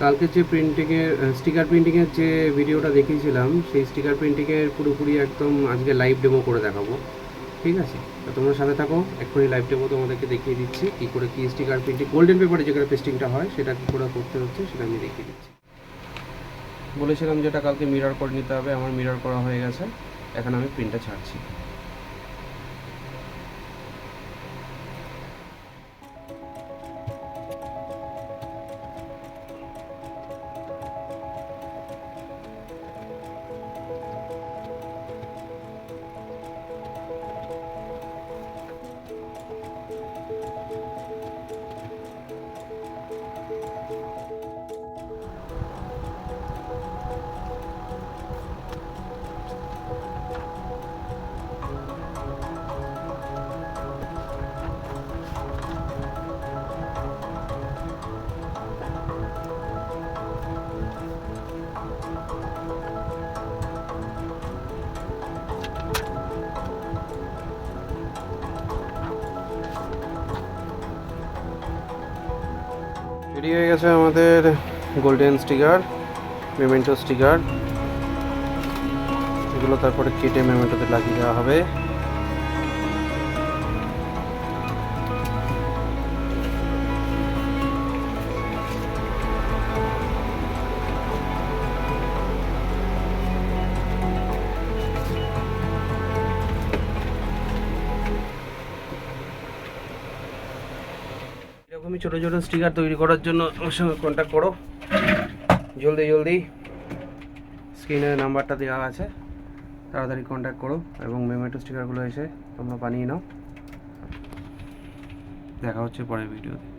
কালকে যে প্রিন্টিংয়ের স্টিকার প্রিন্টিংয়ের যে ভিডিওটা দেখিয়েছিলাম, সেই স্টিকার প্রিন্টিংয়ের পুরোপুরি একদম আজকে লাইভ ডেমো করে দেখাবো। ঠিক আছে, তো তোমরা সাথে থাকো, এক্ষুনি লাইভ ডেমো তোমাদেরকে দেখিয়ে দিচ্ছি কী করে কী স্টিকার প্রিন্টিং গোল্ডেন পেপারে যেখানে পেস্টিংটা হয় সেটা কী করে করতে হচ্ছে সেটা আমি দেখিয়ে দিচ্ছি। বলেছিলাম যেটা কালকে মিরর করে নিতে হবে, আমার মিরর করা হয়ে গেছে। এখন আমি প্রিন্টটা ছাড়ছি। রেডি হয়ে গেছে আমাদের গোল্ডেন স্টিকার, মেমেন্টো স্টিকার। এগুলো তারপরে কেটে মেমেন্টোতে লাগিয়ে দেওয়া হবে। এরকমই ছোটো ছোটো স্টিকার তৈরি করার জন্য আমার সঙ্গে কন্ট্যাক্ট করো জলদি জলদি। স্ক্রিনে নাম্বারটা দেওয়া আছে, তাড়াতাড়ি কন্ট্যাক্ট করো এবং মেমেন্টো স্টিকারগুলো এসে তোমরা বানিয়ে নাও। দেখা হচ্ছে পরের ভিডিওতে।